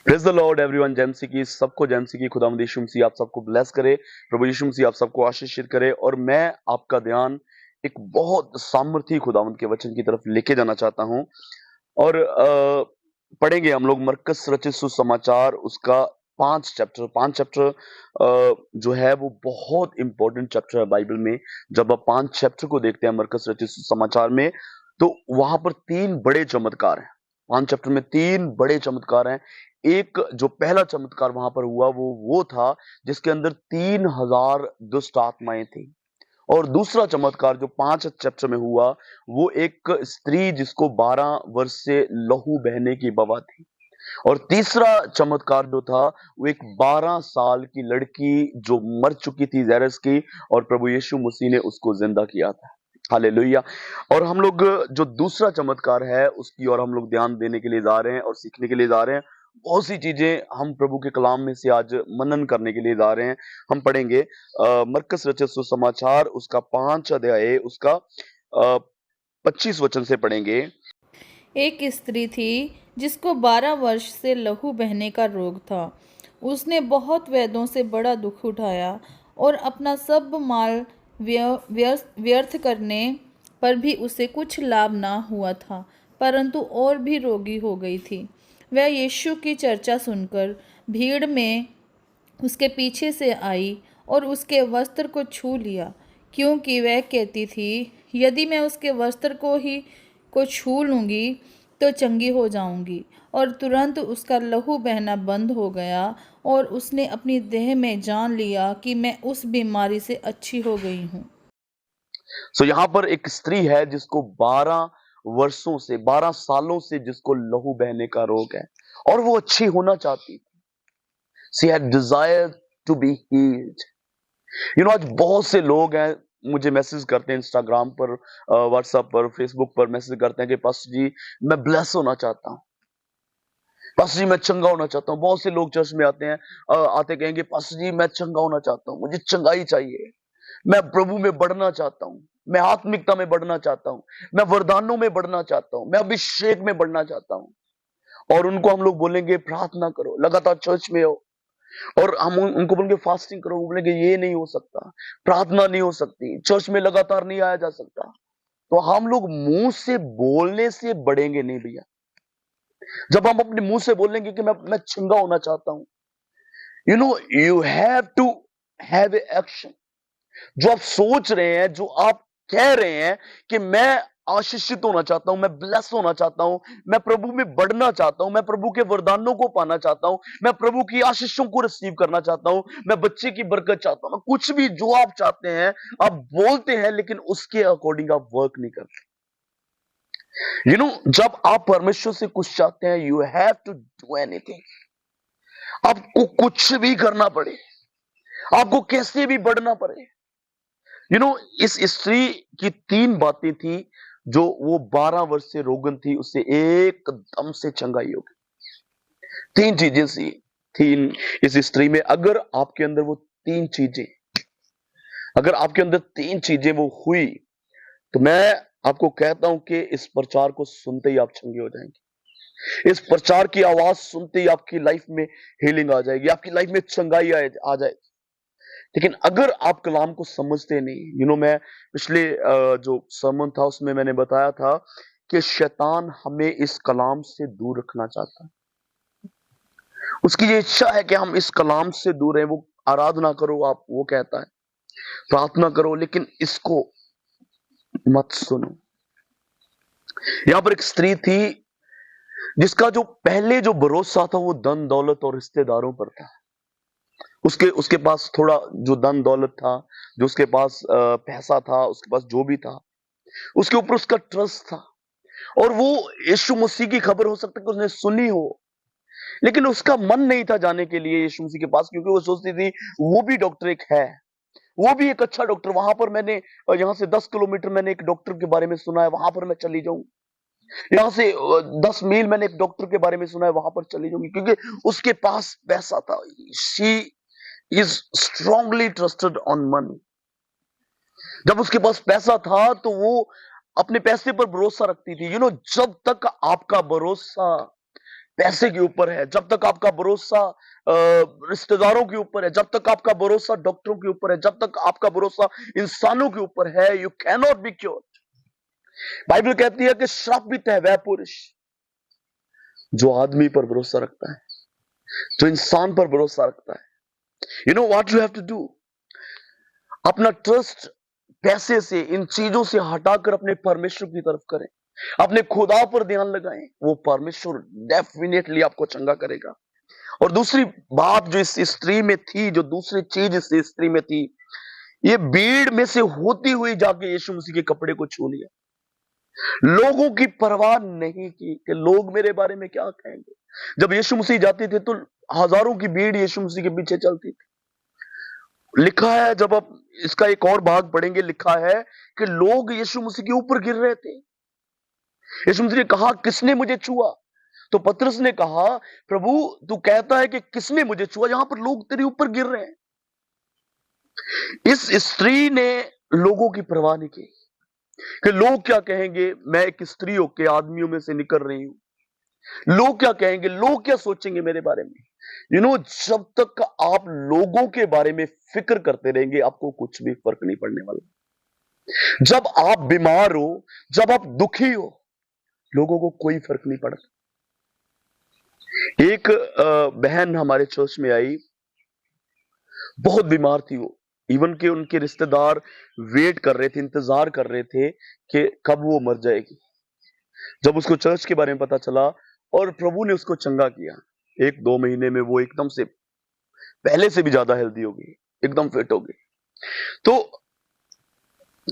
Praise the Lord everyone. JMC की सबको, JMC की खुदावंद यीशु मसीह आप सबको ब्लेस करे। प्रभु यीशु मसीह आप सबको आशीषित करे। और मैं आपका ध्यान एक बहुत सामर्थी खुदावंद के वचन की तरफ लेके जाना चाहता हूं। और पढ़ेंगे हम लोग मरकस रचित सुसमाचार, उसका 5 चैप्टर जो है वो बहुत इंपॉर्टेंट चैप्टर है बाइबल में। जब आप 5 चैप्टर को देखते हैं मरकस रचित सुसमाचार में, तो वहां पर 3 बड़े चमत्कार हैं। 5 चैप्टर में 3 बड़े चमत्कार हैं। एक जो पहला चमत्कार वहां पर हुआ वो था जिसके अंदर 3,000 दुष्ट आत्माएं थी। और दूसरा चमत्कार जो 5 चैप्टर में हुआ, वो एक स्त्री जिसको 12 वर्ष से लहू बहने की बवा थी। और तीसरा चमत्कार जो था वो एक 12 साल की लड़की जो मर चुकी थी जैरस की, और प्रभु यीशु मसीह ने उसको जिंदा किया था। हालेलुया। और हम लोग जो दूसरा चमत्कार है उसकी और हम लोग ध्यान देने के लिए जा रहे हैं और सीखने के लिए जा रहे हैं। बहुत सी चीजें हम प्रभु के कलाम में से आज मनन करने के लिए जा रहे हैं। हम पढ़ेंगे मरकस रचित सुसमाचार, उसका 5 अध्याय, उसका 25 वचन से पढ़ेंगे। एक स्त्री थी जिसको 12 वर्ष से लहू बहने का रोग था। उसने बहुत वेदों से बड़ा दुख उठाया और अपना सब माल व्यर्थ करने पर भी उसे कुछ लाभ ना हुआ था, परंतु और भी रोगी हो गई थी। वह यीशु की चर्चा सुनकर भीड़ में उसके पीछे से आई और उसके वस्त्र को छू लिया, क्योंकि वह कहती थी, यदि मैं उसके वस्त्र को छू लूँगी तो चंगी हो जाऊंगी। और तुरंत उसका लहू बहना बंद हो गया और उसने अपनी देह में जान लिया कि मैं उस बीमारी से अच्छी हो गई हूँ। सो यहाँ पर एक स्त्री है जिसको 12 सालों से जिसको लहू बहने का रोग है, और वो अच्छी होना चाहती थी। She had desire to be healed. आज बहुत से लोग हैं, मुझे मैसेज करते हैं इंस्टाग्राम पर, व्हाट्सएप पर, फेसबुक पर मैसेज करते हैं कि पास्टर जी मैं ब्लेस होना चाहता हूँ, पास्टर जी मैं चंगा होना चाहता हूँ। बहुत से लोग चर्च में आते हैं, आते कहेंगे पास्टर जी मैं चंगा होना चाहता हूँ, मुझे चंगाई चाहिए, मैं प्रभु में बढ़ना चाहता हूँ, मैं आत्मिकता में बढ़ना चाहता हूँ, मैं वरदानों में बढ़ना चाहता हूँ, मैं अभिषेक में बढ़ना चाहता हूँ। और उनको हम लोग बोलेंगे प्रार्थना करो, लगातार चर्च में हो। और हम उनको बोलेंगे फास्टिंग करो, वो बोलेंगे ये नहीं हो सकता, प्रार्थना नहीं हो सकती, चर्च में लगातार नहीं आया जा सकता। तो हम लोग मुंह से बोलने से बढ़ेंगे नहीं भैया। जब हम अपने मुंह से बोलेंगे कि मैं चंगा होना चाहता हूं, you have to have action. जो आप सोच रहे हैं, जो आप कह रहे हैं कि मैं आशीषित होना चाहता हूं, मैं ब्लेस होना चाहता हूं, मैं प्रभु में बढ़ना चाहता हूं, मैं प्रभु के वरदानों को पाना चाहता हूं, मैं प्रभु की आशीषों को रिसीव करना चाहता हूं, मैं बच्चे की बरकत चाहता हूं, मैं कुछ भी जो आप चाहते हैं आप बोलते हैं, लेकिन उसके अकॉर्डिंग आप वर्क नहीं करते। जब आप परमेश्वर से कुछ चाहते हैं, you have to do anything. आपको कुछ भी करना पड़े, आपको कैसे भी बढ़ना पड़े। इस स्त्री की 3 बातें थी जो वो 12 वर्ष से रोगन थी, उससे एकदम से चंगाई हो गई। 3 चीजें सी थी इस स्त्री में। अगर आपके अंदर 3 चीजें वो हुई, तो मैं आपको कहता हूं कि इस प्रचार को सुनते ही आप चंगे हो जाएंगे। इस प्रचार की आवाज सुनते ही आपकी लाइफ में हीलिंग आ जाएगी, आपकी लाइफ में चंगाई आ जाएगी। लेकिन अगर आप कलाम को समझते नहीं, मैं पिछले जो सरमन था उसमें मैंने बताया था कि शैतान हमें इस कलाम से दूर रखना चाहता है। उसकी ये इच्छा है कि हम इस कलाम से दूर रहें। वो आराधना करो, आप वो कहता है प्रार्थना करो, लेकिन इसको मत सुनो। यहां पर एक स्त्री थी जिसका जो पहले जो भरोसा था वो धन दौलत और रिश्तेदारों पर था। उसके उसके पास थोड़ा जो धन दौलत था, जो उसके पास पैसा था, उसके पास जो भी था, उसके ऊपर उसका ट्रस्ट था। और वो यीशु मसीह की खबर हो सकता है कि उसने सुनी हो, लेकिन उसका मन नहीं था जाने के लिए यीशु मसीह के पास, क्योंकि वो सोचती थी वो भी डॉक्टर एक है, वो भी एक अच्छा डॉक्टर। वहां पर मैंने यहाँ से 10 किलोमीटर मैंने एक डॉक्टर के बारे में सुना है, वहां पर मैं चली जाऊं। यहाँ से 10 मील मैंने एक डॉक्टर के बारे में सुना है, वहां पर चली जाऊंगी, क्योंकि उसके पास पैसा था। She is strongly trusted on money. जब उसके पास पैसा था तो वो अपने पैसे पर भरोसा रखती थी। जब तक आपका भरोसा पैसे के ऊपर है, जब तक आपका भरोसा रिश्तेदारों के ऊपर है, जब तक आपका भरोसा डॉक्टरों के ऊपर है, जब तक आपका भरोसा इंसानों के ऊपर है, you can not be cure. Bible कहती है कि श्रापित है वह पुरुष जो आदमी पर भरोसा रखता है, जो इंसान पर भरोसा रखता है। You know what you have to do, अपना ट्रस्ट पैसे से, इन चीजों से हटाकर अपने परमेश्वर की तरफ करें, अपने खुदा पर ध्यान लगाएं, वो परमेश्वर डेफिनेटली आपको चंगा करेगा। और दूसरी बात जो इस स्त्री में थी, जो दूसरी चीज इस स्त्री में थी, ये भीड़ में से होती हुई जाके यीशु मसीह के कपड़े को छू लिया। लोगों की परवाह नहीं की कि लोग मेरे बारे में क्या कहेंगे। जब यीशु मसीह जाते थे तो हजारों की भीड़ यीशु मसीह के पीछे चलती थी। लिखा है, जब आप इसका एक और भाग पढ़ेंगे, लिखा है कि लोग यीशु मसीह के ऊपर गिर रहे थे। यीशु मसीह ने कहा, किसने मुझे छुआ? तो पतरस ने कहा, प्रभु तू कहता है कि किसने मुझे छुआ, यहां पर लोग तेरे ऊपर गिर रहे हैं। इस स्त्री ने लोगों की परवाह नहीं की कि लोग क्या कहेंगे, मैं एक स्त्री होकर आदमियों में से निकल रही हूं, लोग क्या कहेंगे, लोग क्या सोचेंगे मेरे बारे में। यू नो, जब तक आप लोगों के बारे में फिक्र करते रहेंगे, आपको कुछ भी फर्क नहीं पड़ने वाला। जब आप बीमार हो, जब आप दुखी हो, लोगों को कोई फर्क नहीं पड़ता। एक बहन हमारे चर्च में आई, बहुत बीमार थी वो, इवन के उनके रिश्तेदार वेट कर रहे थे, इंतजार कर रहे थे कि कब वो मर जाएगी। जब उसको चर्च के बारे में पता चला और प्रभु ने उसको चंगा किया, 1-2 महीने में वो एकदम से पहले से भी ज्यादा हेल्दी हो गई, एकदम फिट हो गई। तो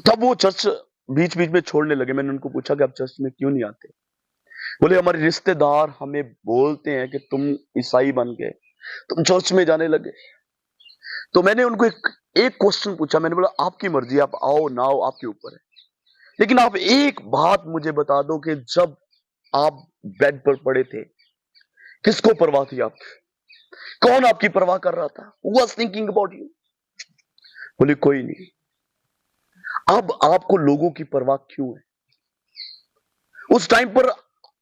तब वो चर्च बीच बीच में छोड़ने लगे। मैंने उनको पूछा कि आप चर्च में क्यों नहीं आते? बोले, हमारे रिश्तेदार हमें बोलते हैं कि तुम ईसाई बन गए, तुम चर्च में जाने लगे। तो मैंने उनको एक क्वेश्चन पूछा, मैंने बोला, आपकी मर्जी, आप आओ ना आओ आपके ऊपर है, लेकिन आप एक बात मुझे बता दो कि जब आप बेड पर पड़े थे, किसको परवाह थी आपकी? कौन आपकी परवाह कर रहा था? Who was thinking about you? बोले, कोई नहीं। अब आपको लोगों की परवाह क्यों है? उस टाइम पर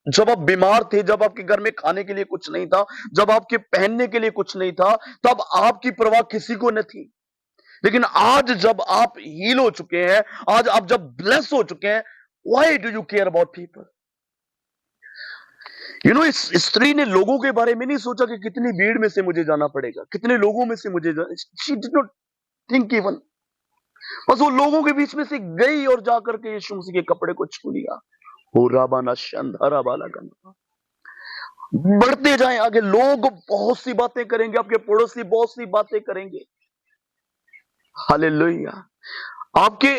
जब आप बीमार थे, जब आपके घर में खाने के लिए कुछ नहीं था, जब आपके पहनने के लिए कुछ नहीं था, तब आपकी परवाह किसी को न थी। लेकिन आज जब आप हील हो चुके हैं, आज आप जब ब्लेस हो चुके हैं, why do you care about people? You know, इस स्त्री ने लोगों के बारे में नहीं सोचा कि कितनी भीड़ में से मुझे जाना पड़ेगा, कितने लोगों में से मुझे she did not think even. बस वो लोगों के बीच में से गई और जाकर के यीशु मसीह के कपड़े को छू लिया। हो राबाना शंधारा बाला गंगा। बढ़ते जाएं आगे, लोग बहुत सी बातें करेंगे, आपके पड़ोसी बहुत सी बातें करेंगे। हालेलुया। आपके,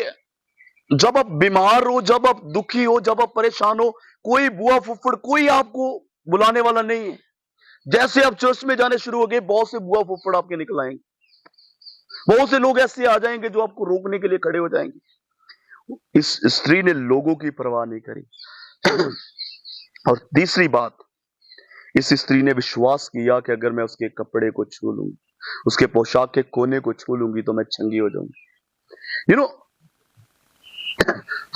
जब आप बीमार हो, जब आप दुखी हो, जब आप परेशान हो, कोई बुआ फुफड़ कोई आपको बुलाने वाला नहीं है। जैसे आप चर्च में जाने शुरू हो गए, बहुत से बुआ फुफड़ आपके निकल आएंगे, बहुत से लोग ऐसे आ जाएंगे जो आपको रोकने के लिए खड़े हो जाएंगे। इस स्त्री ने लोगों की परवाह नहीं करी। और तीसरी बात, इस स्त्री ने विश्वास किया कि अगर मैं उसके कपड़े को छू लूंगी, उसके पोशाक के कोने को छू लूंगी, तो मैं चंगी हो जाऊंगी। यू नो,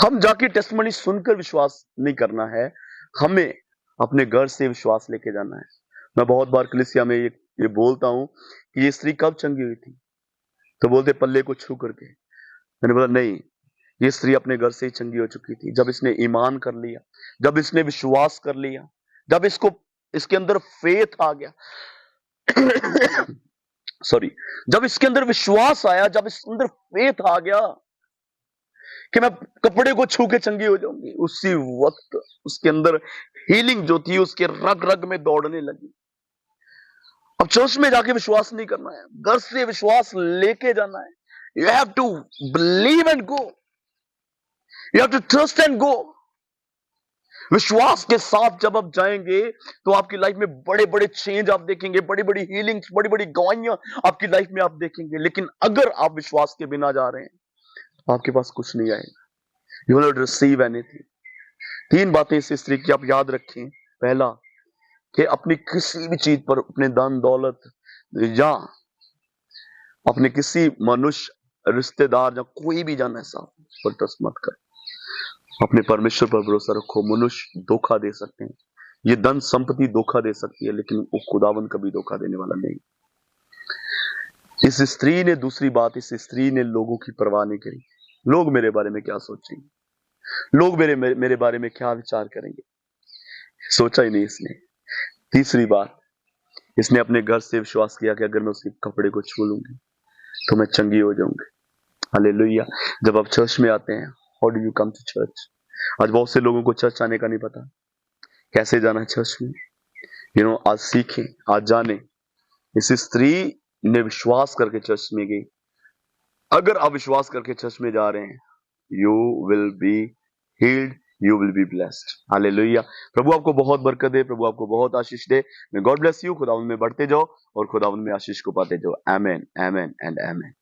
हम जाके टेस्टमनी सुनकर विश्वास नहीं करना है, हमें अपने घर से विश्वास लेके जाना है। मैं बहुत बार कलीसिया में ये बोलता हूं कि ये स्त्री कब चंगी हुई थी, तो बोलते पल्ले को छू करके। मैंने बोला नहीं, ये स्त्री अपने घर से ही चंगी हो चुकी थी, जब इसने ईमान कर लिया, जब इसने विश्वास कर लिया, जब इसके अंदर फेथ आ गया। सॉरी, जब इसके अंदर विश्वास आया, जब इसके अंदर फेथ आ गया कि मैं कपड़े को छू के चंगी हो जाऊंगी, उसी वक्त उसके अंदर हीलिंग जो थी उसके रग रग में दौड़ने लगी। अब चर्च में जाके विश्वास नहीं करना है, घर से विश्वास लेके जाना है। You have to believe and go, you have to trust and go. विश्वास के साथ जब आप जाएंगे तो आपकी लाइफ में बड़े बड़े चेंज आप देखेंगे, बड़ी बड़ी हीलिंग्स, बड़ी बड़ी गवाहियां आपकी लाइफ में आप देखेंगे। लेकिन अगर आप विश्वास के बिना जा रहे हैं, आपके पास कुछ नहीं आएगा। You will not receive anything. 3 बातें इस स्त्री की आप याद रखें। पहला, कि अपनी किसी भी चीज पर, अपने धन दौलत या अपने किसी मनुष्य, रिश्तेदार या कोई भी जान ऐसा पर ट्रस्ट मत कर। अपने परमेश्वर पर भरोसा रखो। मनुष्य धोखा दे सकते हैं, ये धन संपत्ति धोखा दे सकती है, लेकिन वो खुदावन कभी धोखा देने वाला नहीं। इस स्त्री ने, दूसरी बात, इस स्त्री ने लोगों की परवाह नहीं करी। लोग मेरे बारे में क्या सोचेंगे, लोग मेरे बारे में क्या विचार करेंगे, सोचा ही नहीं इसने। तीसरी बात, इसने अपने घर से विश्वास किया कि अगर मैं उसके कपड़े को छू लूंगी तो मैं चंगी हो जाऊंगी। हालेलुया। जब आप चर्च में आते हैं, how do you come to church? आज बहुत से लोगों को चर्च आने का नहीं पता, कैसे जाना है चर्च में। आज सीखें, आज जाने। इस स्त्री ने विश्वास करके चर्च में गई। अगर आप विश्वास करके चर्च में जा रहे हैं, you will be healed, you will be blessed. Hallelujah. प्रभु आपको बहुत बरकत दे, प्रभु आपको बहुत आशीष दे। God bless you. खुदावंद में बढ़ते जाओ और खुदावंद में आशीष को पाते जाओ। आमेन, आमेन एंड आमेन।